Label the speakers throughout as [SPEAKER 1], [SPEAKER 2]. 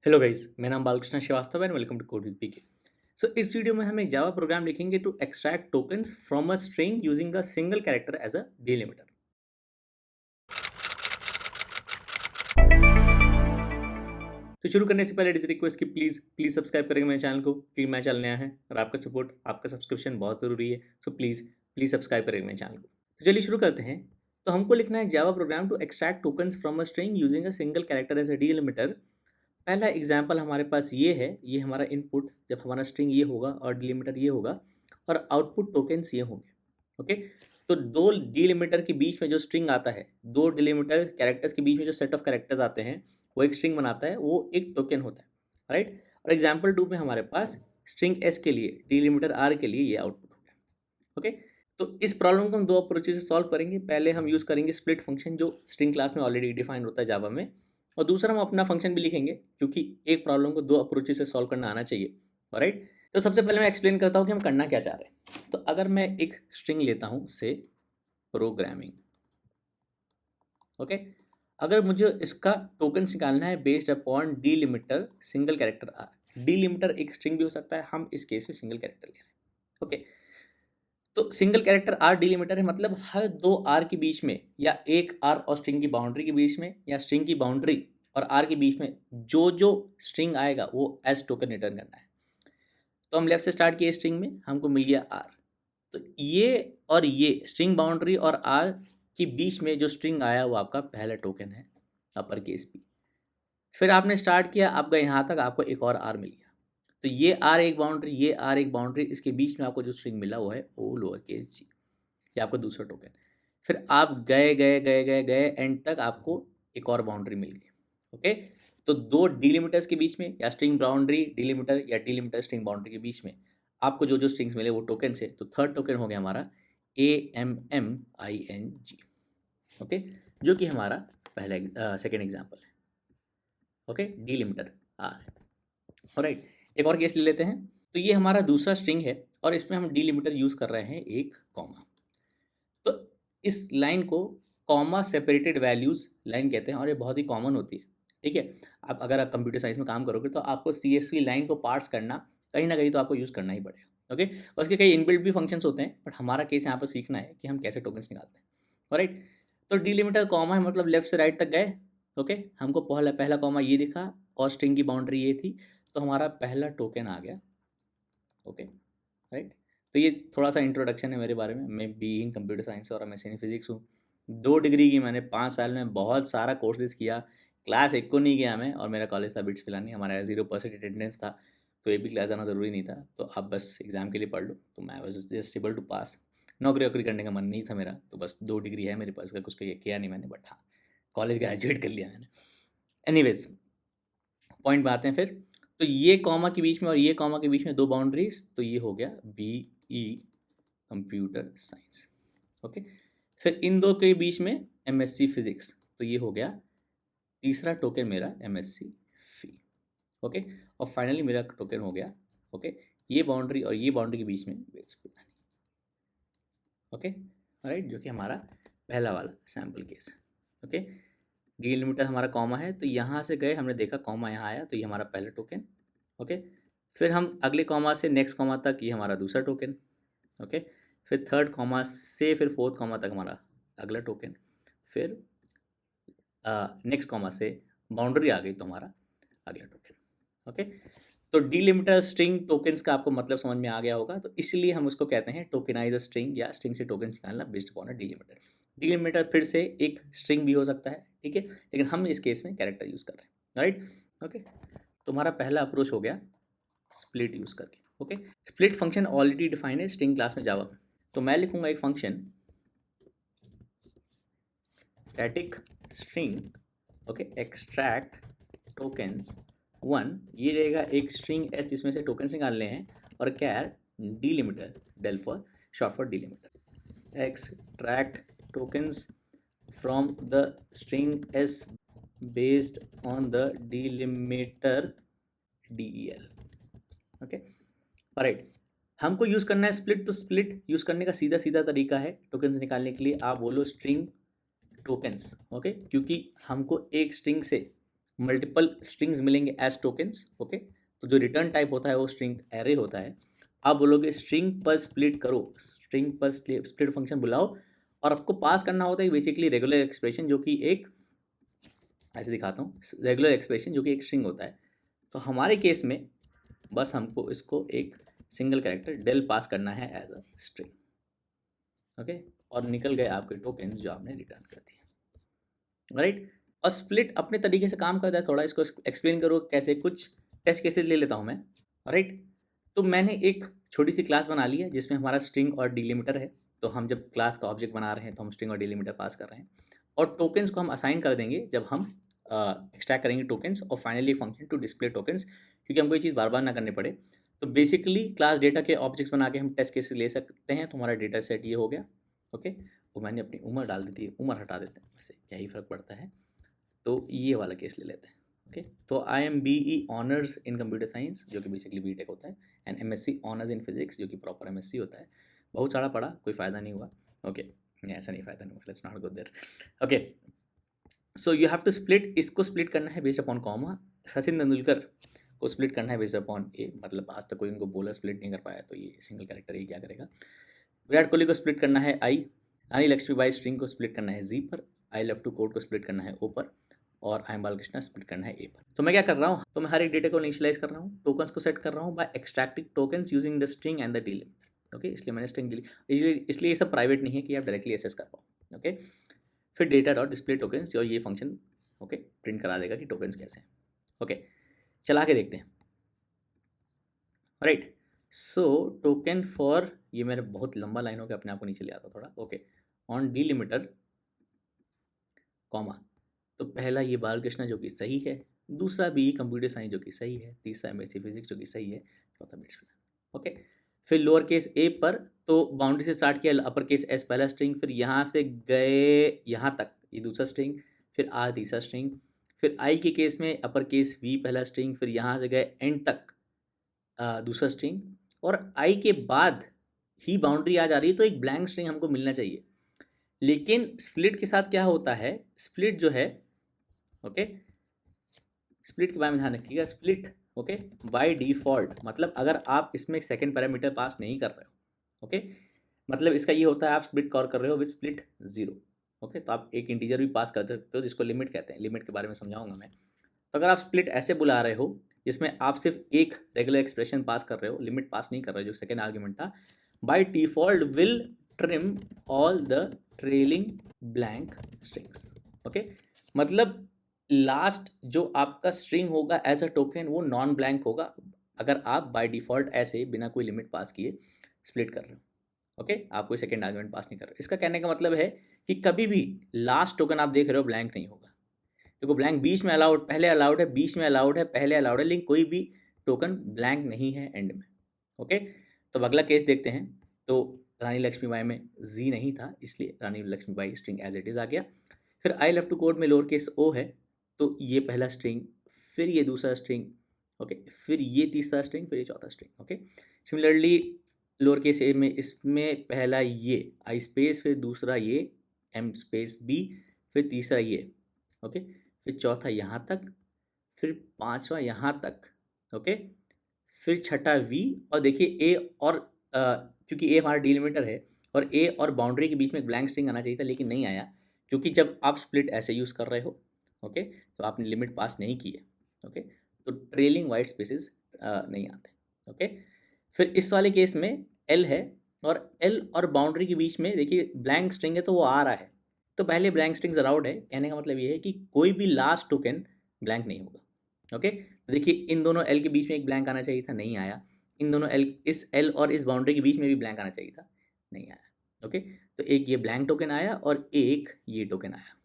[SPEAKER 1] Hello guys, मेरा नाम बालकृष्ण श्रीवास्तव है and welcome to code with PK. So इस वीडियो में हम एक जावा प्रोग्राम लिखेंगे to extract tokens from a string using a single character as a delimiter. तो शुरू करने से पहले इट इज रिक्वेस्ट कि प्लीज प्लीज सब्सक्राइब करेंगे मेरे चैनल को, क्योंकि मेरा चैनल नया है और आपका सपोर्ट, आपका सब्सक्रिप्शन बहुत जरूरी है। सो प्लीज प्लीज सब्सक्राइब करेंगे मेरे चैनल को। तो चलिए शुरू करते हैं। तो हमको लिखना है Java program to extract tokens from a string using a single character as a delimiter. पहला एग्जाम्पल हमारे पास ये है, ये हमारा इनपुट, जब हमारा स्ट्रिंग ये होगा और डिलिमिटर ये होगा और आउटपुट टोकन्स ये होंगे। ओके, तो दो डिलिमिटर के बीच में जो स्ट्रिंग आता है, दो डिलिमिटर कैरेक्टर्स के बीच में जो सेट ऑफ कैरेक्टर्स आते हैं वो एक स्ट्रिंग बनाता है, वो एक टोकन होता है, राइट। और एग्जाम्पल 2 में हमारे पास स्ट्रिंग एस के लिए, डिलिमिटर आर के लिए ये आउटपुट हो गया। ओके, तो इस प्रॉब्लम को हम दो अप्रोचेस से सॉल्व करेंगे। पहले हम यूज़ करेंगे स्प्लिट फंक्शन, जो स्ट्रिंग क्लास में ऑलरेडी डिफाइन होता है जावा में, और दूसरा हम अपना फंक्शन भी लिखेंगे, क्योंकि एक प्रॉब्लम को दो अप्रोचेस से सॉल्व करना आना चाहिए, राइट। तो सबसे पहले मैं एक्सप्लेन करता हूँ कि हम करना क्या चाह रहे हैं। तो अगर मैं एक स्ट्रिंग लेता हूँ से प्रोग्रामिंग, ओके, अगर मुझे इसका टोकन निकालना है based upon delimiter single character are. Delimiter एक स्ट्रिंग भी हो सकता है, हम इस केस में सिंगल कैरेक्टर ले रहे हैं। ओके, तो सिंगल कैरेक्टर आर डिलिमिटर है, मतलब हर दो आर के बीच में, या एक आर और स्ट्रिंग की बाउंड्री के बीच में, या स्ट्रिंग की बाउंड्री और आर के बीच में जो जो स्ट्रिंग आएगा वो एज टोकन रिटर्न करना है। तो हम लेफ्ट से स्टार्ट किए स्ट्रिंग में, हमको मिल गया आर। तो ये और ये स्ट्रिंग बाउंड्री और आर के बीच में जो स्ट्रिंग आया वो आपका पहला टोकन है, अपर केस पी। फिर आपने स्टार्ट किया, आपका यहाँ तक, आपको एक और आर मिल गया। तो ये आर एक बाउंड्री, ये आर एक बाउंड्री, इसके बीच में आपको जो स्ट्रिंग मिला वो है ओ लोअर केस जी। ये आपका दूसरा टोकन। फिर आप गए गए गए गए गए एंड तक, आपको एक और बाउंड्री मिल गई। ओके, तो दो डिलिमिटर्स के बीच में, या स्ट्रिंग बाउंड्री डिलिमिटर या डिलिमिटर स्ट्रिंग बाउंड्री के बीच में आपको जो जो स्ट्रिंग्स मिले वो टोकन से। तो थर्ड टोकन हो गया हमारा AMMING। ओके, जो कि हमारा पहला सेकेंड एग्जाम्पल है। Okay, delimiter are. ऑलराइट, एक और केस ले लेते हैं। तो ये हमारा दूसरा स्ट्रिंग है और इसमें हम डिलिमिटर यूज कर रहे हैं एक कॉमा। तो इस लाइन को कॉमा सेपरेटेड वैल्यूज लाइन कहते हैं और ये बहुत ही कॉमन होती है। ठीक है, आप अगर आप कंप्यूटर साइंस में काम करोगे तो आपको CSV लाइन को पार्स करना कहीं ना कहीं तो आपको यूज़ करना ही पड़ेगा। ओके, उसके कई इनबिल्ट भी फंक्शंस होते हैं, बट हमारा केस यहाँ पर सीखना है कि हम कैसे टोकन्स निकालते हैं। राइट, तो डिलिमिटर कॉमा है, मतलब लेफ्ट से राइट तक गए। ओके, हमको पहला पहला कॉमा ये दिखा और स्ट्रिंग की बाउंड्री ये थी, तो हमारा पहला टोकन आ गया। Okay, right. तो ये थोड़ा सा इंट्रोडक्शन है मेरे बारे में। मैं बी इन कंप्यूटर साइंस और एमएससी इन फिजिक्स हूँ। 2 डिग्री की मैंने, 5 साल में बहुत सारा कोर्सेज किया। क्लास 1 को नहीं गया मैं, और मेरा कॉलेज था बिट्स पिलानी, हमारा 0% अटेंडेंस था, तो ये भी क्लास जाना ज़रूरी नहीं था। तो आप बस एग्ज़ाम के लिए पढ़ लो, तो मैं बस जस्ट एबल टू पास। नौकरी वोकरी करने का मन नहीं था मेरा, तो बस 2 डिग्री है मेरे पास का, कुछ किया नहीं मैंने, बट हाँ कॉलेज ग्रेजुएट कर लिया मैंने। एनीवेज, पॉइंट पे आते हैं फिर। तो ये कॉमा के बीच में और ये कॉमा के बीच में दो बाउंड्रीज, तो ये हो गया BE कंप्यूटर साइंस। ओके, फिर इन दो के बीच में MSc फिजिक्स, तो ये हो गया तीसरा टोकन मेरा MSc फी। ओके, और फाइनली मेरा टोकन हो गया, ओके, ये बाउंड्री और ये बाउंड्री के बीच में वेट्स पिलानी। ओके, राइट, जो कि हमारा पहला वाला सैम्पल केस है। ओके, डिलिमिटर हमारा कॉमा है, तो यहाँ से गए, हमने देखा कॉमा यहाँ आया, तो ये हमारा पहला टोकन। ओके, फिर हम अगले कॉमा से नेक्स्ट कॉमा तक, ये हमारा दूसरा टोकन। ओके, फिर थर्ड कॉमा से फिर फोर्थ कॉमा तक हमारा अगला टोकन। फिर नेक्स्ट कॉमा से बाउंड्री आ गई तो हमारा अगला टोकन। ओके, तो डिलिमिटर स्ट्रिंग टोकन्स का आपको मतलब समझ में आ गया होगा, तो इसलिए हम उसको कहते हैं टोकनाइज स्ट्रिंग, या स्ट्रिंग से टोकन निकालना based upon a delimiter. Delimiter फिर से एक स्ट्रिंग भी हो सकता है, ठीक है, लेकिन हम इस केस में कैरेक्टर यूज़ कर रहे हैं। राइट, ओके, तो हमारा पहला अप्रोच हो गया स्प्लिट यूज़ करके। Okay, split function already define है स्ट्रिंग क्लास में जावा में। तो मैं लिखूंगा एक function static string, okay, extract tokens 1, ये रहेगा एक स्ट्रिंग एस जिसमें से टोकन्स निकालने हैं, और char delimiter, del for short for delimiter, extract tokens from the string s based on the delimiter DEL। Okay, right, हमको यूज़ करना है स्प्लिट। तो स्प्लिट यूज़ करने का सीधा सीधा तरीका है टोकन्स निकालने के लिए, आप बोलो स्ट्रिंग टोकन्स। ओके, क्योंकि हमको एक स्ट्रिंग से मल्टीपल स्ट्रिंग्स मिलेंगे एज टोकन्स। ओके, तो जो रिटर्न टाइप होता है वो स्ट्रिंग एरे होता है। आप बोलोगे स्ट्रिंग पर स्प्लिट करो, स्ट्रिंग पर स्प्लिट फंक्शन बुलाओ, और आपको पास करना होता है बेसिकली रेगुलर एक्सप्रेशन, जो कि एक, ऐसे दिखाता हूँ, रेगुलर एक्सप्रेशन जो कि एक स्ट्रिंग होता है। तो हमारे केस में बस हमको इसको एक सिंगल कैरेक्टर डेल पास करना है एज अ स्ट्रिंग। ओके, और निकल गए आपके टोकन्स जो आपने रिटर्न कर दिए। राइट, और स्प्लिट अपने तरीके से काम करता है, थोड़ा इसको एक्सप्लेन करो कैसे, कुछ टेस्ट केसेस ले लेता हूँ मैं। राइट, तो मैंने एक छोटी सी क्लास बना ली है जिसमें हमारा स्ट्रिंग और डिलिमिटर है। तो हम जब क्लास का ऑब्जेक्ट बना रहे हैं तो हम स्ट्रिंग और डिलिमिटर पास कर रहे हैं, और टोकन्स को हम असाइन कर देंगे जब हम एक्सट्रैक्ट करेंगे टोकन्स, और finally function to display tokens, क्योंकि हमको ये चीज़ बार बार ना करनी पड़े। तो बेसिकली क्लास डेटा के ऑब्जेक्ट्स बना के हम टेस्ट केसेस ले सकते हैं। तो हमारा डेटा सेट ये हो गया। ओके, तो मैंने अपनी उम्र डाल दी थी, उम्र हटा देते हैं, वैसे क्या ही फ़र्क पड़ता है। तो ये वाला केस ले लेते हैं। ओके, तो I am BE honours in computer science, जो कि बेसिकली BTech होता है, and MSc honours in physics, जो कि प्रॉपर MSc होता है। बहुत सारा पढ़ा, कोई फ़ायदा नहीं हुआ। ओके, ऐसा नहीं, फ़ायदा नहीं हुआ, let's not go there. Okay, so you have to split, इसको स्प्लिट करना है based upon comma. Sachin Tendulkar को स्प्लिट करना है बेस्ड अपॉन ए, मतलब आज तक कोई उनको बोलर स्प्लिट नहीं कर पाया, तो ये सिंगल कैरेक्टर ही क्या करेगा। विराट कोहली को स्प्लिट करना है आई, रानी लक्ष्मीबाई स्ट्रिंग को स्प्लिट करना है जी पर, आई लव टू कोड को स्प्लिट करना है ओ पर, और आई एम बालकृष्णा स्प्लिट करना है ए पर। तो मैं क्या कर रहा हूँ, तो मैं हर एक डेटा को इनिशियलाइज कर रहा हूँ, टोकन्स को सेट कर रहा हूँ by extracting tokens using the string and the delimiter. Okay, इसलिए मैंने स्ट्रिंग इसलिए ये सब प्राइवेट नहीं है कि आप डायरेक्टली एक्सेस कर पाओ। ओके, फिर डेटा डॉट डिस्प्ले टोकन्स, और ये फंक्शन ओके प्रिंट करा देगा कि टोकन्स कैसे हैं। ओके, चला के देखते हैं। राइट, सो टोकन फॉर, ये मेरे बहुत लंबा लाइन हो गया, अपने आप को नीचे ले आता थोड़ा। ओके, ऑन डिलिमिटर कॉमा, तो पहला ये बालकृष्ण जो कि सही है, दूसरा BE कंप्यूटर साइंस जो कि सही है, तीसरा MSc फिजिक्स जो कि सही है, चौथा बिट्स। ओके, फिर लोअर केस ए पर, तो बाउंड्री से स्टार्ट किया, अपर केस एस पहला स्ट्रिंग, फिर यहाँ से गए यहाँ तक ये दूसरा स्ट्रिंग, फिर आर तीसरा स्ट्रिंग, फिर आई के केस में अपर केस V पहला स्ट्रिंग, फिर यहाँ से गए एंड तक दूसरा स्ट्रिंग, और आई के बाद ही बाउंड्री आ जा रही है, तो एक ब्लैंक स्ट्रिंग हमको मिलना चाहिए। लेकिन स्प्लिट के साथ क्या होता है, स्प्लिट जो है, ओके, स्प्लिट के बारे में ध्यान रखिएगा। स्प्लिट ओके बाय डिफ़ॉल्ट, मतलब अगर आप इसमें एक सेकंड पैरामीटर पास नहीं कर रहे हो, ओके, मतलब इसका ये होता है आप स्प्लिट कॉल कर रहे हो विद स्प्लिट 0। ओके, तो आप एक इंटीजर भी पास कर सकते हो जिसको लिमिट कहते हैं, लिमिट के बारे में समझाऊंगा मैं। तो अगर आप स्प्लिट ऐसे बुला रहे हो जिसमें आप सिर्फ एक रेगुलर एक्सप्रेशन पास कर रहे हो, लिमिट पास नहीं कर रहे हो, जो सेकेंड आर्ग्यूमेंट था, by default will trim all the trailing blank strings. Okay, मतलब लास्ट जो आपका स्ट्रिंग होगा एज अ टोकन वो नॉन ब्लैंक होगा, अगर आप बाय डिफ़ॉल्ट ऐसे बिना कोई लिमिट पास किए स्प्लिट कर रहे हो। ओके, आप कोई सेकेंड आर्गुमेंट पास नहीं कर रहे हो। इसका कहने का मतलब है कि कभी भी लास्ट टोकन आप देख रहे हो ब्लैंक नहीं होगा, क्योंकि ब्लैंक बीच में अलाउड, पहले अलाउड है, बीच में अलाउड है, पहले अलाउड है, लेकिन कोई भी टोकन ब्लैंक नहीं है एंड में। ओके, तो अब अगला केस देखते हैं। तो रानी लक्ष्मीबाई में जी नहीं था, इसलिए Rani Lakshmibai string as it is आ गया। फिर आई लव टू कोड में लोअर केस ओ है, तो ये पहला स्ट्रिंग, फिर ये दूसरा स्ट्रिंग, ओके, फिर ये तीसरा स्ट्रिंग, फिर ये चौथा string. Okay, similarly lower case a में, इसमें पहला ये आई स्पेस, फिर दूसरा ये एम स्पेस बी, फिर तीसरा ये, ओके, फिर चौथा यहाँ तक, फिर पांचवा यहाँ तक, ओके, फिर छठा वी, और देखिए ए और क्योंकि ए हमारा डिलिमिटर है, और ए और बाउंड्री के बीच में एक ब्लैंक स्ट्रिंग आना चाहिए था, लेकिन नहीं आया, क्योंकि जब आप स्प्लिट ऐसे यूज़ कर रहे हो, ओके, तो आपने लिमिट पास नहीं की है। ओके, तो ट्रेलिंग वाइट स्पेसेस नहीं आते। ओके, फिर इस वाले केस में एल है, और एल और बाउंड्री के बीच में देखिए ब्लैंक स्ट्रिंग है, तो वो आ रहा है, तो पहले ब्लैंक स्ट्रिंग्स अलाउड है। कहने का मतलब ये है कि कोई भी लास्ट टोकन ब्लैंक नहीं होगा। ओके, तो देखिए इन दोनों एल के बीच में एक ब्लैंक आना चाहिए था, नहीं आया। इन दोनों एल, इस एल और इस बाउंड्री के बीच में भी ब्लैंक आना चाहिए था, नहीं आया। ओके, तो एक ये ब्लैंक टोकन आया और एक ये टोकन आया।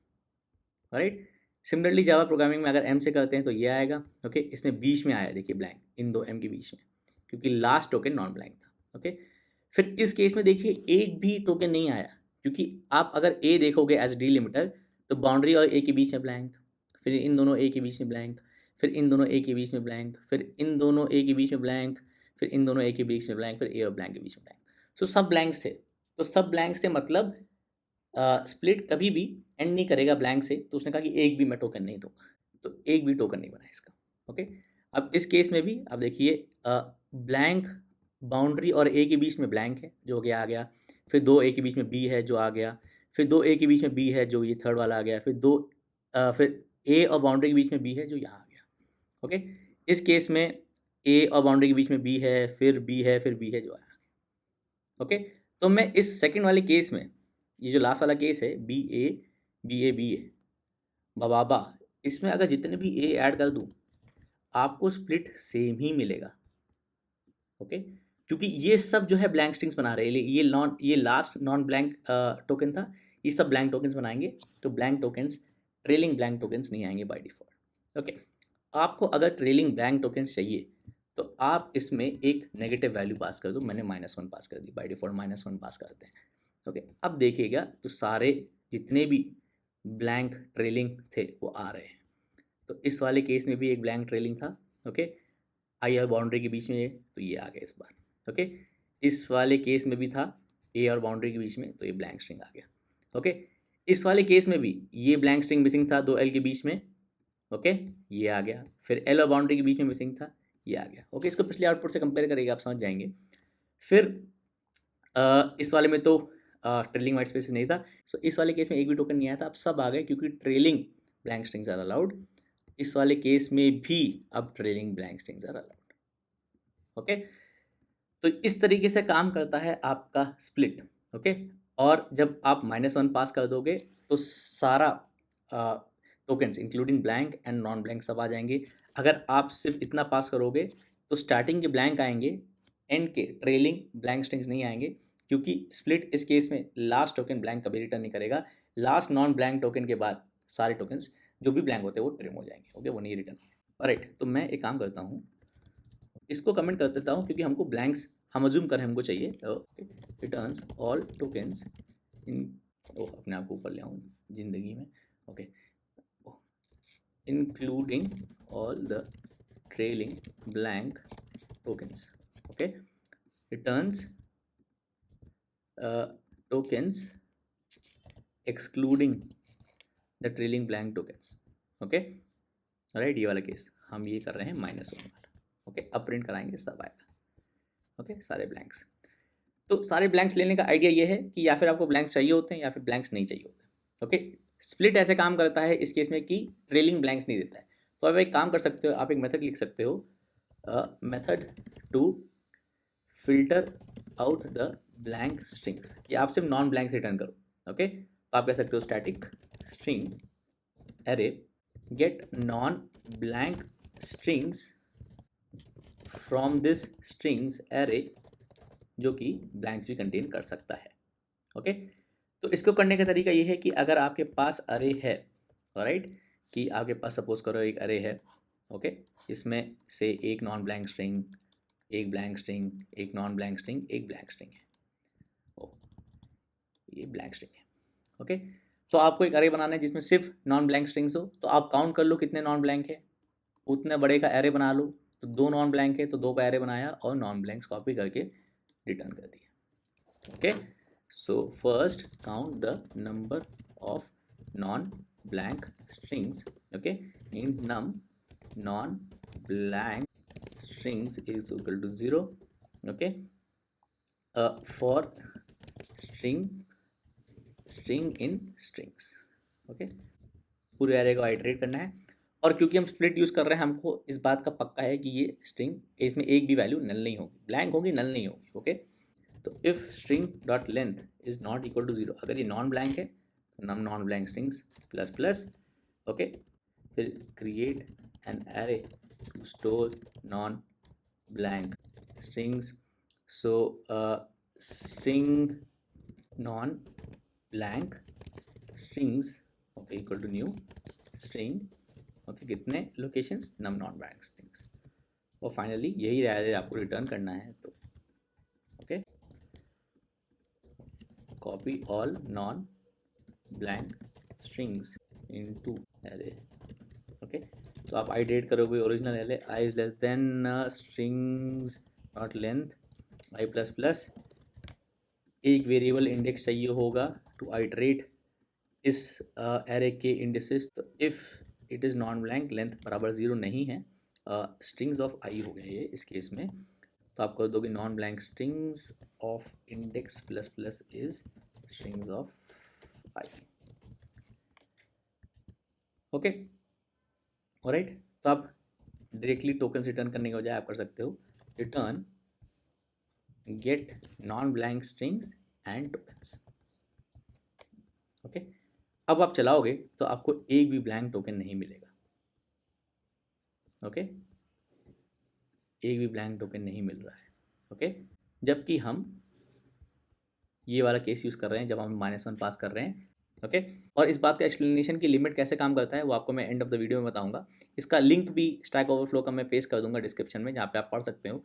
[SPEAKER 1] राइट, सिमिलरली जावा प्रोग्रामिंग में अगर एम से करते हैं तो ये आएगा। ओके, इसमें बीच में आया देखिए ब्लैंक, इन दो एम के बीच में, क्योंकि लास्ट टोकन नॉन ब्लैंक था। ओके, फिर इस केस में देखिए एक भी टोकन नहीं आया, क्योंकि आप अगर ए देखोगे एज डिलिमिटर, तो बाउंड्री और ए के बीच में ब्लैंक, फिर इन दोनों ए के बीच में ब्लैंक, फिर इन दोनों ए के बीच में ब्लैंक, फिर इन दोनों ए के बीच में ब्लैंक, फिर इन दोनों ए के बीच में ब्लैंक, फिर ए और ब्लैंक के बीच में ब्लैंक। सो सब ब्लैंक्स थे। तो सब ब्लैंक्स थे, मतलब स्प्लिट कभी भी एंड नहीं करेगा ब्लैंक से, तो उसने कहा कि एक भी मैं टोकन नहीं दूंगा। तो एक भी टोकन नहीं बना इसका। ओके, अब इस केस में भी आप देखिए ब्लैंक बाउंड्री और ए के बीच में ब्लैंक है जो कि आ गया, फिर 2 ए के बीच में बी है जो आ गया, फिर 2 ए के बीच में बी है जो ये थर्ड वाला आ गया, फिर ए और बाउंड्री के बीच में बी है जो यहाँ आ गया। ओके, इस केस में ए और बाउंड्री के बीच में बी है, फिर बी है, फिर बी है जो आया। ओके, तो मैं इस सेकंड वाले केस में, ये जो लास्ट वाला केस है बी ए बी ए बाबा, इसमें अगर जितने भी ए ऐड कर दूँ आपको स्प्लिट सेम ही मिलेगा। ओके, क्योंकि ये सब जो है ब्लैंक स्ट्रिंग्स बना रहे हैं, ये लास्ट नॉन ब्लैंक टोकन था, ये सब ब्लैंक टोकन्स बनाएंगे, तो blank tokens trailing blank tokens नहीं आएंगे बाय डिफ़ॉल्ट। ओके, आपको अगर ट्रेलिंग ब्लैंक टोकन्स चाहिए तो आप इसमें एक नेगेटिव वैल्यू पास कर दो, मैंने -1 पास कर दी, बाय डिफ़ॉल्ट -1 पास करते हैं। ओके, अब देखिएगा तो सारे जितने भी ब्लैंक ट्रेलिंग थे वो आ रहे हैं। तो इस वाले केस में भी एक ब्लैंक ट्रेलिंग था। ओके, आई और बाउंड्री के बीच में ये, तो ये आ गया इस बार। ओके, इस वाले केस में भी था ए और बाउंड्री के बीच में, तो ये ब्लैंक स्ट्रिंग आ गया। ओके, इस वाले केस में भी ये ब्लैंक स्ट्रिंग मिसिंग था 2 एल के बीच में। ओके, ये आ गया, फिर एल और बाउंड्री के बीच में मिसिंग था, ये आ गया। ओके, इसको पिछले आउटपुट से कंपेयर करेगा आप समझ जाएंगे। फिर इस वाले में तो ट्रेलिंग वाइट स्पेस नहीं था, सो इस वाले केस में एक भी टोकन नहीं आया था, अब सब आ गए क्योंकि trailing blank strings are allowed. इस वाले केस में भी अब trailing blank strings are allowed. Okay, तो इस तरीके से काम करता है आपका स्प्लिट। ओके, और जब आप -1 पास कर दोगे तो सारा tokens including blank and non blank सब आ जाएंगे। अगर आप सिर्फ इतना पास करोगे तो स्टार्टिंग के ब्लैंक आएंगे, एंड के ट्रेलिंग ब्लैंक स्ट्रिंग्स नहीं आएंगे, क्योंकि स्प्लिट इस केस में लास्ट टोकन ब्लैंक कभी रिटर्न नहीं करेगा। लास्ट नॉन ब्लैंक टोकन के बाद सारे टोकन्स जो भी ब्लैंक होते हैं वो ट्रिम हो जाएंगे। ओके, वो नहीं रिटर्न। राइट, तो मैं एक काम करता हूँ, इसको कमेंट कर देता हूँ क्योंकि हमको ब्लैंक्स हम अज्यूम कर हमको चाहिए। रिटर्न्स ऑल टोकन्स इन, अपने आप को ऊपर ले आऊँ जिंदगी में। Okay, including all the trailing blank tokens. Okay, returns tokens excluding the trailing blank tokens. Okay, right, ये वाला केस हम ये कर रहे हैं -1 वाला। ओके, अब प्रिंट कराएंगे सब आएगा। ओके, सारे ब्लैंक्स। तो सारे ब्लैंक्स लेने का आइडिया ये है कि या फिर आपको ब्लैंक्स चाहिए होते हैं या फिर ब्लैंक्स नहीं चाहिए होते हैं। ओके, स्प्लिट ऐसे काम करता है इस केस में कि ट्रेलिंग ब्लैंक्स नहीं देता है। तो आप एक काम कर सकते हो, आप एक मेथड लिख सकते हो, method to filter out the blank strings, कि आप सिर्फ नॉन ब्लैंक्स रिटर्न करो। ओके, तो आप कह सकते हो static string array get non blank strings from this strings array, जो कि ब्लैंक्स भी कंटेन कर सकता है। ओके, तो इसको करने का तरीका ये है कि अगर आपके पास अरे है, राइट, कि आपके पास सपोज करो एक अरे है। ओके, इसमें से एक नॉन ब्लैंक स्ट्रिंग, एक ब्लैंक स्ट्रिंग, एक नॉन ब्लैंक स्ट्रिंग, एक ब्लैंक स्ट्रिंग है। ओ, ये ब्लैंक स्ट्रिंग है। ओके, तो आपको एक अरे बनाना है जिसमें सिर्फ नॉन ब्लैंक स्ट्रिंग्स हो, तो आप काउंट कर लो कितने नॉन ब्लैंक है, उतने बड़े का एरे बना लो। तो 2 नॉन ब्लैंक है तो 2 का एरे बनाया और नॉन ब्लैंक्स कॉपी करके रिटर्न कर दिया। Okay, so first count the number of non-blank strings. Okay, in num non-blank strings is equal to 0. Okay, for string in strings. Okay, पूरे एरे को आइटरेट करना है, और क्योंकि हम स्प्लिट यूज़ कर रहे हैं हमको इस बात का पक्का है कि ये स्ट्रिंग इसमें एक भी वैल्यू नल नहीं होगी, ब्लैंक होगी, नल नहीं होगी। ओके, तो if string dot length is not equal to 0, अगर ये नॉन ब्लैंक है तो num non blank strings plus plus. Okay, फिर create an array to store non blank strings. So string non blank strings, okay, equal to new string. Okay, कितने locations, num non blank strings, और finally यही array आपको return करना है। तो okay, copy all non-blank strings into array. Okay, तो आप iterate करोगे original array I is less than strings not length I plus plus, एक वेरिएबल इंडेक्स चाहिए होगा टू आइटरेट इस एरे के इंडेक्सेस। तो if it is non blank, length बराबर 0 नहीं है, स्ट्रिंग्स ऑफ आई हो गया ये इस केस में, तो आप कर दोगे non blank strings of index plus plus is strings of I. Okay, alright. तो आप डायरेक्टली टोकन रिटर्न करने के बजाय आप कर सकते हो return gate non blank strings and tokens. Okay, अब आप चलाओगे तो आपको एक भी ब्लैंक टोकन नहीं मिलेगा। ओके, एक भी ब्लैंक टोकन नहीं मिल रहा है। ओके, जबकि हम ये वाला केस यूज़ कर रहे हैं जब हम -1 पास कर रहे हैं। ओके, और इस बात का एक्सप्लेनेशन की लिमिट कैसे काम करता है वो आपको मैं एंड ऑफ द वीडियो में बताऊंगा। इसका लिंक भी स्टैक ओवरफ्लो का मैं पेस्ट कर दूंगा डिस्क्रिप्शन में, जहाँ पे आप पढ़ सकते हो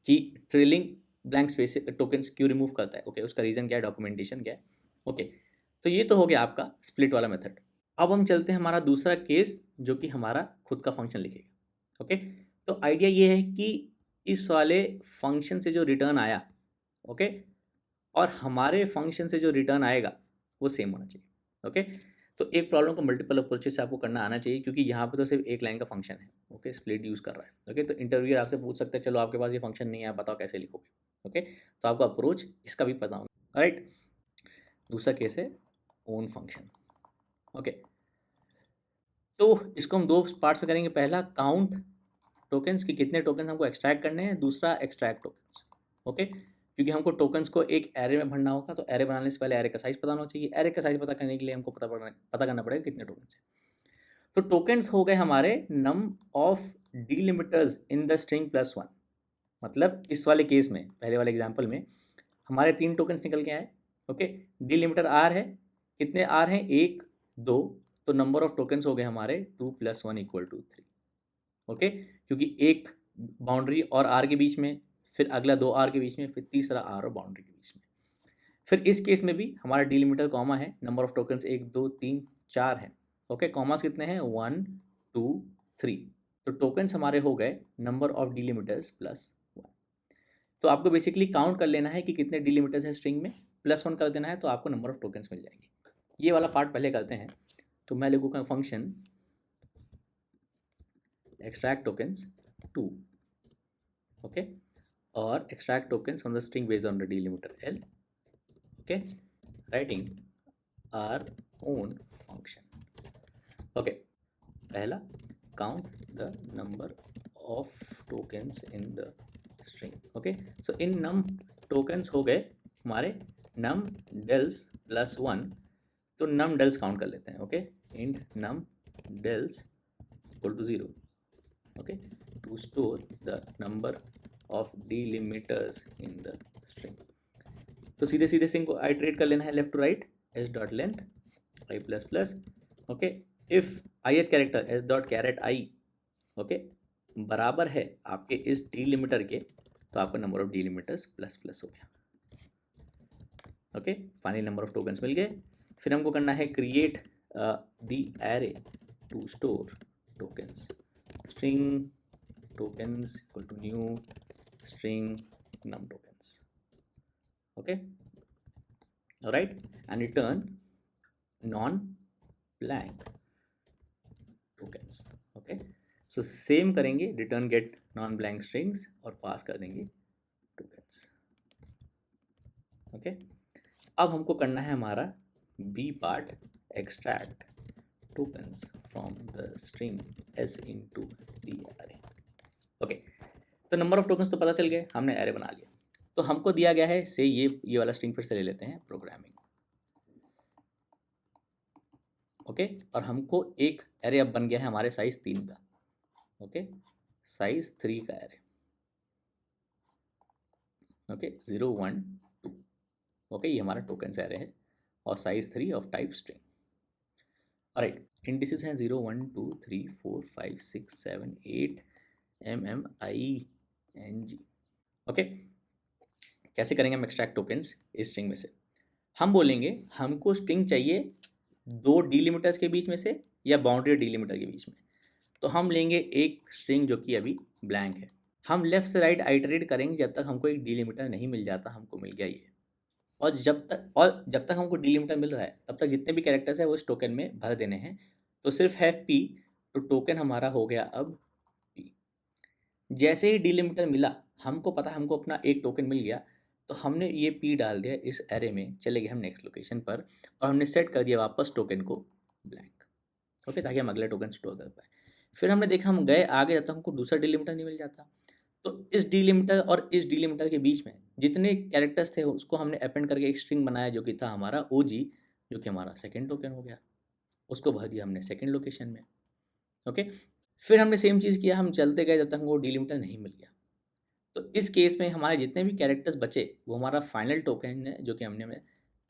[SPEAKER 1] कि ट्रेलिंग ब्लैंक स्पेस टोकन्स क्यों रिमूव करता है। ओके, उसका रीज़न क्या है, डॉक्यूमेंटेशन क्या है। ओके, तो ये तो हो गया आपका स्प्लिट वाला मेथड। अब हम चलते हैं हमारा दूसरा केस जो कि हमारा खुद का फंक्शन लिखेगा। ओके, तो आइडिया ये है कि इस वाले फंक्शन से जो रिटर्न आया, ओके, और हमारे फंक्शन से जो रिटर्न आएगा वो सेम होना चाहिए। ओके, तो एक प्रॉब्लम को मल्टीपल अप्रोचेस से आपको करना आना चाहिए, क्योंकि यहाँ पे तो सिर्फ एक लाइन का फंक्शन है। ओके, स्प्लिट यूज़ कर रहा है। ओके, तो इंटरव्यूअर आपसे पूछ सकता है चलो आपके पास ये फंक्शन नहीं है, आप बताओ कैसे लिखोगे। ओके, तो आपको अप्रोच इसका भी पता होगा। राइट, दूसरा केस है ओन फंक्शन। ओके, तो इसको हम दो पार्ट्स में करेंगे। पहला काउंट टोकन्स कि कितने टोकन्स हमको एक्सट्रैक्ट करने हैं, दूसरा एक्सट्रैक्ट टोकन्स। ओके, क्योंकि हमको टोकन्स को एक एरे में भरना होगा, तो एरे बनाने से पहले एरे का साइज पता होना चाहिए। एरे का साइज पता करने के लिए हमको पता करना पड़ेगा कितने टोकन्स हैं। तो टोकन्स हो गए हमारे num of delimiters in the string +1। मतलब इस वाले केस में, पहले वाले एग्जांपल में हमारे 3 टोकन्स निकल के आए। ओके, डीलिमिटर आर है, कितने आर हैं, 1 2, तो नंबर ऑफ टोकन्स हो गए हमारे 2 + 1 = 3। ओके, क्योंकि एक बाउंड्री और आर के बीच में, फिर अगला 2 आर के बीच में, फिर तीसरा आर और बाउंड्री के बीच में। फिर इस केस में भी हमारा डीलिमिटर कॉमा है, नंबर ऑफ टोकन्स 1 2 3 4 है। ओके, कॉमास कितने हैं, 1 2 3, तो टोकन्स हमारे हो गए नंबर ऑफ डीलिमिटर्स +1। तो आपको बेसिकली काउंट कर लेना है कि कितने डीलिमिटर्स हैं स्ट्रिंग में, +1 कर देना है, तो आपको नंबर ऑफ टोकन्स मिल जाएंगे। ये वाला पार्ट पहले करते हैं। तो मैं लिखूँगा function extract tokens 2, okay, or extract tokens from the string based on the delimiter L, okay, writing our own function. Okay, पहला count the number of tokens in the string. Okay, so in num tokens हो गए हमारे num dels +1, तो num dels count कर लेते हैं। Okay, int num dels = 0, okay, to store the number of delimiters in the string। तो सीधे सीधे स्ट्रिंग को आइटरेट कर लेना है left to right, s dot length i plus plus. Okay, if ith character s dot char at i, okay, बराबर है आपके इस डीलिमिटर के, तो आपका number of delimiters plus plus हो गया। Okay, final number of tokens मिल गए। फिर हमको करना है create the array to store tokens, string tokens equal to new string num tokens। okay, all right, and return non blank tokens। okay, so same करेंगे, return get non blank strings और पास कर देंगे tokens। okay, अब हमको करना है हमारा b part, extract tokens from the string s into the array। Okay, तो नंबर ऑफ टोकन्स तो पता चल गए, हमने एरे बना लिया। तो हमको दिया गया है से ये वाला स्ट्रिंग फिर से ले लेते हैं, प्रोग्रामिंग। ओके, और हमको एक एरे अब बन गया है हमारे साइज 3 का। ओके, साइज 3 का एरे। ओके, 0 1 2। ओके, ये हमारा टोकन्स एरे है और size 3 of type string. Alright, indices हैं 0 1 2 3 4 5 6 7 8 MMING। ओके, कैसे करेंगे हम एक्सट्रैक्ट टोकन्स इस स्ट्रिंग में से? हम बोलेंगे हमको स्ट्रिंग चाहिए 2 डीलिमिटर्स के बीच में से या बाउंड्री डीलिमिटर के बीच में। तो हम लेंगे एक स्ट्रिंग जो कि अभी ब्लैंक है। हम लेफ्ट से राइट आइटरेट करेंगे जब तक हमको एक डीलिमिटर नहीं मिल जाता। हमको मिल गया ये, और जब तक हमको डीलिमिटर मिल रहा है तब तक जितने भी कैरेक्टर्स है वो इस टोकन में भर देने हैं। तो सिर्फ हैव पी तो टोकन हमारा हो गया अब p। जैसे ही डिलिमिटर मिला, हमको पता हमको अपना एक टोकन मिल गया, तो हमने ये p डाल दिया इस एरे में, चले गए हम नेक्स्ट लोकेशन पर और हमने सेट कर दिया वापस टोकन को ब्लैंक, ओके, ताकि हम अगले टोकन स्टोर कर पाए। फिर हमने देखा हम गए आगे, जब तक हमको दूसरा डिलिमिटर नहीं मिल जाता, तो इस डिलिमिटर और इस डिलिमिटर के बीच में जितने कैरेक्टर्स थे उसको हमने अपेंड करके एक स्ट्रिंग बनाया, जो कि था हमारा OG, जो कि हमारा सेकेंड टोकन हो गया। उसको भर दिया हमने सेकेंड लोकेशन में, ओके। फिर हमने सेम चीज़ किया, हम चलते गए जब तक हमको डिलिमिटर नहीं मिल गया। तो इस केस में हमारे जितने भी कैरेक्टर्स बचे वो हमारा फाइनल टोकन है, जो कि हमने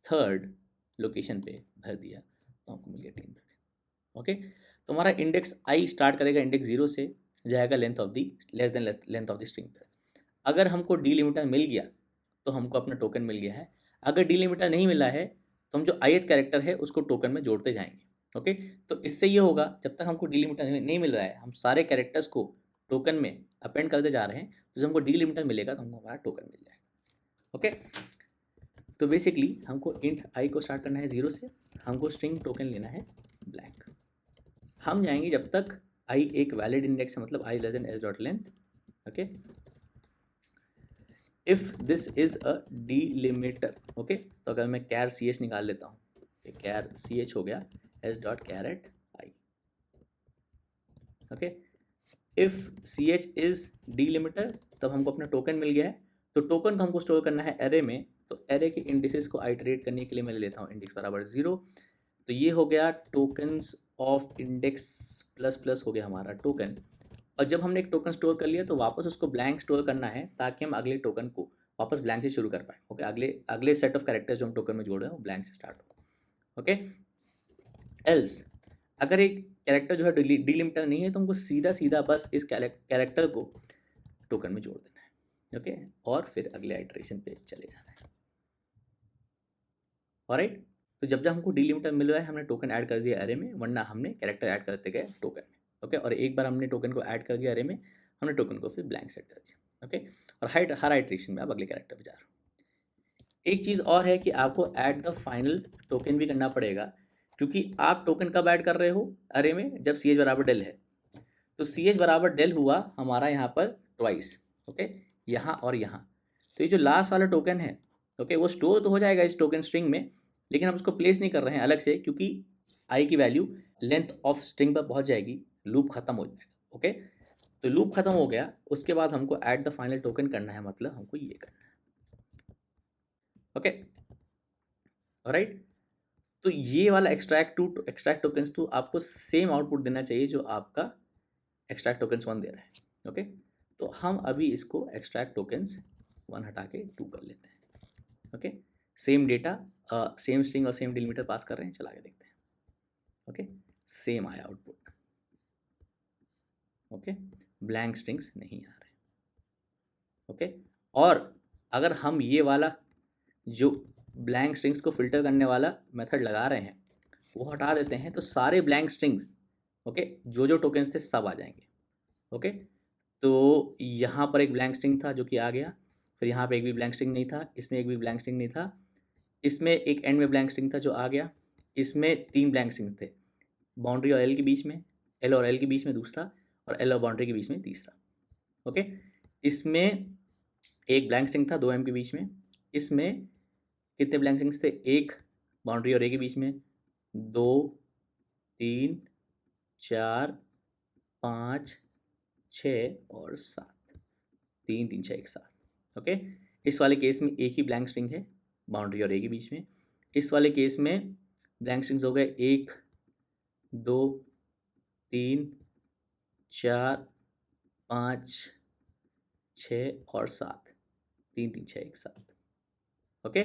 [SPEAKER 1] थर्ड लोकेशन पे भर दिया, तो हमको मिल गया 3 टोकन, ओके। तो हमारा इंडेक्स आई स्टार्ट करेगा इंडेक्स 0 से, जाएगा length of the less than length of the string पर। अगर हमको डिलिमिटर मिल गया तो हमको अपना टोकन मिल गया है। अगर डिलिमिटर नहीं मिला है तो हम जो ith कैरेक्टर है उसको टोकन में जोड़ते जाएंगे, ओके। तो इससे ये होगा, जब तक हमको डिलिमिटर नहीं मिल रहा है हम सारे कैरेक्टर्स को टोकन में अपेंड करते जा रहे हैं, तो जब हमको डिलिमिटर मिलेगा तो हमको हमारा टोकन मिल जाएगा, ओके। तो बेसिकली हमको इंट आई को स्टार्ट करना है 0 से, हमको स्ट्रिंग टोकन लेना है ब्लैंक। हम जाएंगे जब तक आई एक वैलिड इंडेक्स है, मतलब i less than s dot length, okay. If this is a delimiter, okay. तो अगर मैं कैर सी एच निकाल लेता हूँ, कैर सी एच हो गया s dot caret i, okay. If c h is delimiter, तब हमको अपना टोकन मिल गया है। तो टोकन को हमको स्टोर करना है एरे में, तो एरे के इंडिसेस को आइटरेट करने के लिए मैं ले लेता हूँ इंडेक्स बराबर 0। तो ये हो गया tokens of index plus plus हो गया हमारा टोकन। और जब हमने एक टोकन स्टोर कर लिया तो वापस उसको ब्लैंक स्टोर करना है, ताकि हम अगले टोकन को वापस ब्लैंक से शुरू कर पाए, ओके। अगले सेट ऑफ कैरेक्टर्स जो हम टोकन में जोड़ रहे हैं वो ब्लैंक से स्टार्ट हो, ओके। एल्स अगर एक कैरेक्टर जो है डिलिमिटर नहीं है, तो हमको सीधा सीधा बस इस कैरेक्टर को टोकन में जोड़ देना है, ओके। और फिर अगले आइटरेशन पे चले जाना है, ऑलराइट। तो जब जब हमको डिलिमिटर मिल रहा है हमने टोकन ऐड कर दिया एरे में, वरना हमने कैरेक्टर ऐड करते गए टोकन में, ओके। और एक बार हमने टोकन को ऐड कर दिया एरे में, हमने टोकन को फिर ब्लैंक सेट कर दिया, ओके। और हर आइटरेशन में आप अगले कैरेक्टर पे जा रहे हो। एक चीज़ और है कि आपको ऐड द फाइनल टोकन भी करना पड़ेगा, क्योंकि आप टोकन कब ऐड कर रहे हो अरे में, जब सी एच बराबर डेल है। तो सी एच बराबर डेल हुआ हमारा यहाँ पर ट्वाइस, ओके, यहाँ और यहाँ। तो ये जो लास्ट वाला टोकन है, ओके, वो स्टोर तो हो जाएगा इस टोकन स्ट्रिंग में, लेकिन हम उसको प्लेस नहीं कर रहे हैं अलग से, क्योंकि आई की वैल्यू लेंथ ऑफ स्ट्रिंग पर पहुँच जाएगी, लूप खत्म हो जाएगा, ओके। तो लूप खत्म हो गया, उसके बाद हमको ऐड द फाइनल टोकन करना है, मतलब हमको ये करना है, ओके, ऑलराइट। तो ये वाला एक्सट्रैक्ट टोकन्स टू आपको सेम आउटपुट देना चाहिए जो आपका एक्सट्रैक्ट टोकन्स 1 दे रहा है, ओके। तो हम अभी इसको एक्सट्रैक्ट टोकन्स 1 हटा के 2 कर लेते हैं, okay. Same data, same string और सेम डिलीमीटर पास कर रहे हैं, चला के देखते हैं, ओके। सेम आया आउटपुट, ओके, ब्लैंक स्ट्रिंग्स नहीं आ रहे, ओके। और अगर हम ये वाला जो ब्लैंक स्ट्रिंग्स को फिल्टर करने वाला मेथड लगा रहे हैं वो हटा देते हैं, तो सारे ब्लैंक स्ट्रिंग्स, ओके, जो टोकन्स थे सब आ जाएंगे, ओके। तो यहाँ पर एक ब्लैंक स्ट्रिंग था जो कि आ गया, फिर यहाँ पे एक भी ब्लैंक स्ट्रिंग नहीं था, इसमें एक भी ब्लैंक स्ट्रिंग नहीं था, इसमें एक एंड में ब्लैंक स्ट्रिंग था जो आ गया, इसमें 3 ब्लैंक स्ट्रिंग थे, बाउंड्री और एल के बीच में, एल और एल के बीच में दूसरा, और एल और बाउंड्री के बीच में तीसरा, ओके। इसमें एक ब्लैंक स्ट्रिंग था 2M के बीच में, इसमें कितने ब्लैंक स्ट्रिंग्स थे, एक बाउंड्री और ए के बीच में, 2 3 4 5 6 और 7, 3 3 6 1 7, ओके। इस वाले केस में एक ही ब्लैंक स्ट्रिंग है बाउंड्री और ए के बीच में। इस वाले केस में ब्लैंक स्ट्रिंग्स हो गए 1 2 3 4 5 6 और 7, 3 3 6 1 7, ओके।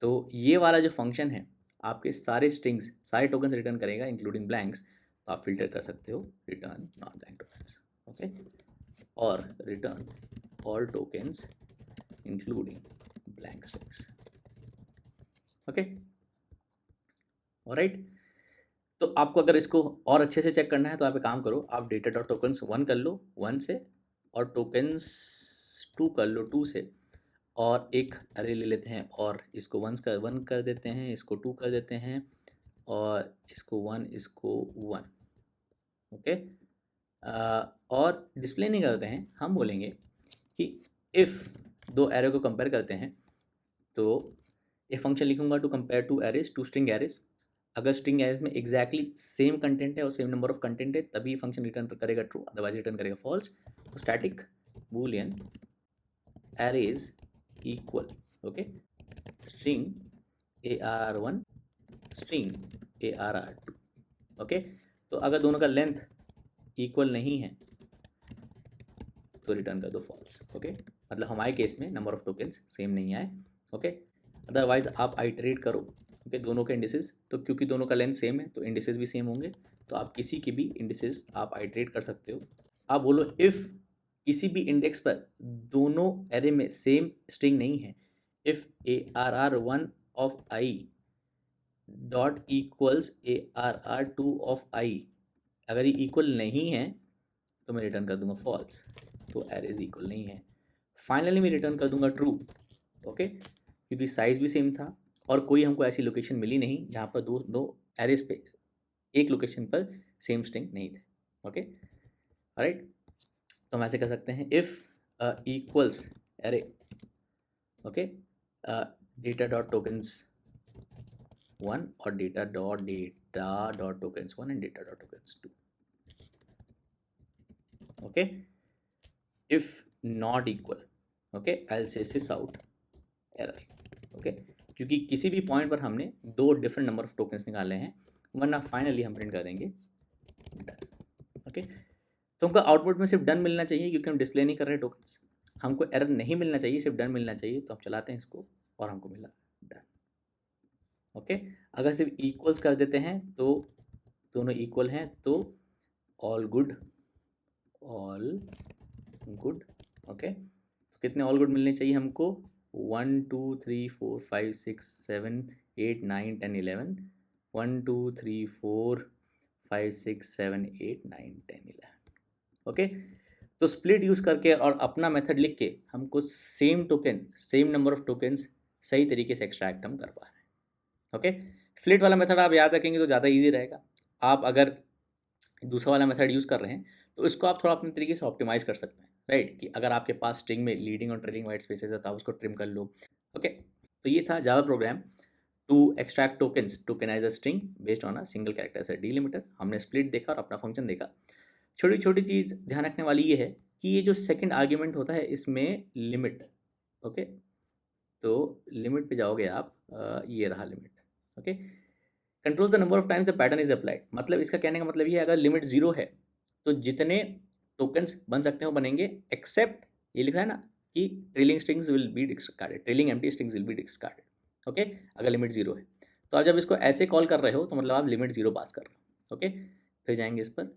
[SPEAKER 1] तो ये वाला जो फंक्शन है आपके सारे स्ट्रिंग्स सारे टोकन्स रिटर्न करेगा इंक्लूडिंग ब्लैंक्स, तो आप फिल्टर कर सकते हो return non blank tokens, okay, और return all tokens including blank strings, okay, alright. तो आपको अगर इसको और अच्छे से चेक करना है तो आप एक काम करो, आप डेटा डॉट टोकन्स 1 कर लो 1 से, और टोकन्स 2 कर लो 2 से, और एक अरे ले लेते हैं और इसको 1 कर देते हैं, इसको 2 कर देते हैं, और इसको 1 इसको 1, ओके। और डिस्प्ले नहीं करते हैं, हम बोलेंगे कि इफ़ दो एरे को कंपेयर करते हैं तो एक फंक्शन लिखूंगा to compare two arrays, two string arrays. अगर स्ट्रिंग एरेज में एग्जैक्टली सेम कंटेंट है और सेम नंबर ऑफ कंटेंट है तभी फंक्शन रिटर्न करेगा ट्रू, अदरवाइज रिटर्न करेगा फॉल्स। तो static boolean arrays equal, okay, string ARR1 string ARR2, okay. तो अगर दोनों का लेंथ इक्वल नहीं है तो रिटर्न कर दो फॉल्स, ओके। मतलब हमारे केस में नंबर ऑफ टोकन्स सेम नहीं आए, ओके। अदरवाइज आप आइटरेट करो, ओके, दोनों के इंडिसेस, तो क्योंकि दोनों का लेंथ सेम है तो इंडिसेस भी सेम होंगे, तो आप किसी के भी इंडिसेस आप आइटरेट कर सकते हो। आप बोलो इफ़ किसी भी इंडेक्स पर दोनों एरे में सेम स्ट्रिंग नहीं है, if ARR1 of i dot equals ARR2 of i, अगर ये इक्वल नहीं है तो मैं रिटर्न कर दूंगा फॉल्स, तो एरेज इक्वल नहीं है। फाइनली मैं रिटर्न कर दूंगा ट्रू, ओके, क्योंकि साइज़ भी सेम था और कोई हमको ऐसी लोकेशन मिली नहीं जहाँ पर दो दो एरेज पे एक लोकेशन पर सेम स्ट्रिंग नहीं थे, ओके, राइट। तो हम ऐसे कर सकते हैं if equals array, okay, data dot tokens 1 और data dot tokens 1 and data dot tokens 2, okay. If not equal, okay, आई से सिस आउट एरर, ओके, क्योंकि किसी भी पॉइंट पर हमने दो डिफरेंट नंबर ऑफ टोकन्स निकाले हैं, वरना फाइनली हम प्रिंट कर देंगे डन, ओके। तो हमको आउटपुट में सिर्फ डन मिलना चाहिए क्योंकि हम डिस्प्ले नहीं कर रहे टोकन्स, हमको एरर नहीं मिलना चाहिए, सिर्फ डन मिलना चाहिए। तो हम चलाते हैं इसको और हमको मिला डन, ओके। अगर सिर्फ इक्वल्स कर देते हैं तो दोनों इक्वल हैं तो all good, all good, okay. तो कितने ऑल गुड मिलने चाहिए हमको? 1 2 3 4 5 6 7 8 9 10 11, 1 2 3 4 5 6 7 8 9 10 11, ओके। तो स्प्लिट यूज़ करके और अपना मेथड लिख के हमको same token, same number of tokens सही तरीके से एक्सट्रैक्ट हम कर पा रहे हैं, ओके। स्प्लिट वाला मेथड आप याद रखेंगे तो ज़्यादा ईजी रहेगा। आप अगर दूसरा वाला मेथड यूज़ कर रहे हैं तो इसको आप थोड़ा अपने तरीके से ऑप्टिमाइज़ कर सकते हैं, राइट, कि अगर आपके पास स्ट्रिंग में लीडिंग और ट्रेलिंग वाइट स्पेसेस है तो आप उसको ट्रिम कर लो, ओके। तो ये था Java program to extract tokens, tokenize a string based on a single character as a delimiter. हमने स्प्लिट देखा और अपना फंक्शन देखा। छोटी छोटी चीज़ ध्यान रखने वाली ये है कि ये जो सेकंड आर्ग्यूमेंट होता है इसमें लिमिट, ओके, तो लिमिट पे जाओगे आप, ये रहा limit, okay. Control the number of times the pattern is applied, मतलब इसका कहने का मतलब ये है अगर लिमिट 0 है तो जितने टोकन्स बन सकते हो बनेंगे, एक्सेप्ट ये लिखा है ना कि trailing strings will be discarded, trailing empty strings will be discarded, okay. अगर लिमिट 0 है तो आप जब इसको ऐसे कॉल कर रहे हो तो मतलब आप लिमिट 0 पास कर रहे हो, ओके। फिर जाएंगे इस पर,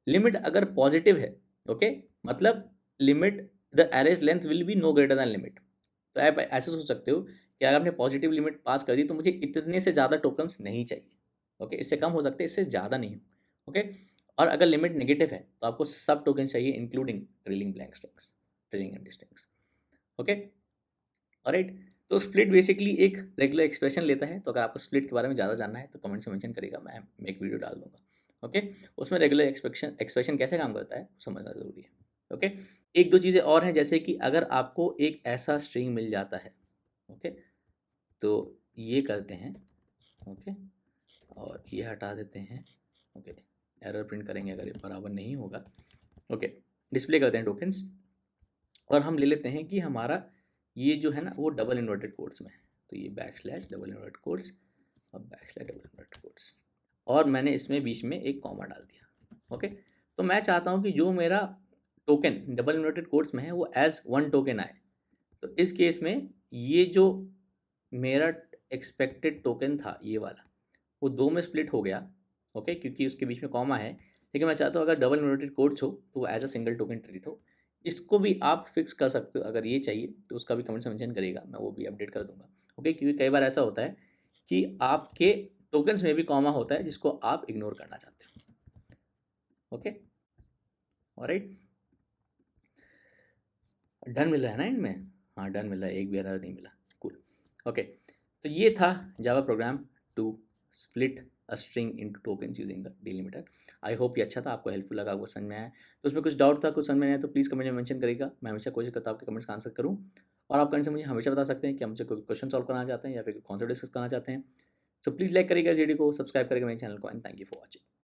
[SPEAKER 1] लिमिट अगर पॉजिटिव है, ओके, मतलब limit the arrays length will be no greater than limit. तो आप ऐसे सोच सकते हो कि अगर आपने पॉजिटिव लिमिट पास कर दी तो मुझे इतने से ज़्यादा टोकन्स नहीं चाहिए, ओके, इससे कम हो सकते हैं, इससे ज़्यादा नहीं, ओके। और अगर लिमिट नेगेटिव है तो आपको सब टोकन चाहिए including trailing blank strings, trailing empty strings, okay, alright. तो स्प्लिट बेसिकली एक रेगुलर एक्सप्रेशन लेता है, तो अगर आपको स्प्लिट के बारे में ज़्यादा जानना है तो कमेंट से मेंशन करेगा, मैं एक वीडियो डाल दूंगा, ओके। उसमें रेगुलर एक्सप्रेशन कैसे काम करता है समझना ज़रूरी है, ओके। एक दो चीज़ें और हैं, जैसे कि अगर आपको एक ऐसा स्ट्रिंग मिल जाता है, ओके, तो ये करते हैं, ओके, और ये हटा देते हैं, ओके, एरर प्रिंट करेंगे अगर ये बराबर नहीं होगा, ओके। डिस्प्ले करते हैं टोकन्स और हम ले लेते हैं कि हमारा ये जो है ना वो डबल इन्वर्टेड कोट्स में है, तो ये बैकस्लैश डबल इन्वर्टेड कोट्स और बैकस्लैश डबल इन्वर्टेड कोट्स, और मैंने इसमें बीच में एक कॉमा डाल दिया, ओके। तो मैं चाहता हूँ कि जो मेरा टोकन डबल इन्वर्टेड कोट्स में है वो एज वन टोकन आए। तो इस केस में ये जो मेरा एक्सपेक्टेड टोकन था ये वाला, वो दो में स्प्लिट हो गया, ओके, क्योंकि उसके बीच में कॉमा है। लेकिन मैं चाहता हूँ अगर डबल इन्वर्टेड कोट्स हो तो वो as a single token treat हो। इसको भी आप फिक्स कर सकते हो, अगर ये चाहिए तो उसका भी कमेंट से मेंशन करेगा, मैं वो भी अपडेट कर दूंगा, ओके। क्योंकि कई बार ऐसा होता है कि आपके टोकन्स में भी कॉमा होता है जिसको आप इग्नोर करना चाहते हो, ओके, ऑलराइट। डन मिल रहा है ना इनमें? हाँ डन मिल रहा है, एक भी एरर नहीं मिला, कूल, ओके। तो ये था Java program to split a string into tokens using the delimiter. I hope ये अच्छा था, आपको हेल्पफुल लगा, आपको समझ में आया। तो उसमें कुछ डाउट था, कुछ समझ में आया तो प्लीज़ कमेंट में मेंशन करिएगा। मैं हमेशा कोशिश करता हूँ आपके कमेंट्स का आंसर करूँ, और आप कमेंट से मुझे हमेशा बता सकते हैं कि आप मुझे कोई क्वेश्चन सॉल्व करना चाहते हैं या फिर कॉन्सेप्ट डिस्कस करना चाहते हैं। सो प्लीज़ लाइक करिएगा इस वीडियो को, सब्सक्राइब करिएगा मेरे चैनल को, and thank you for watching.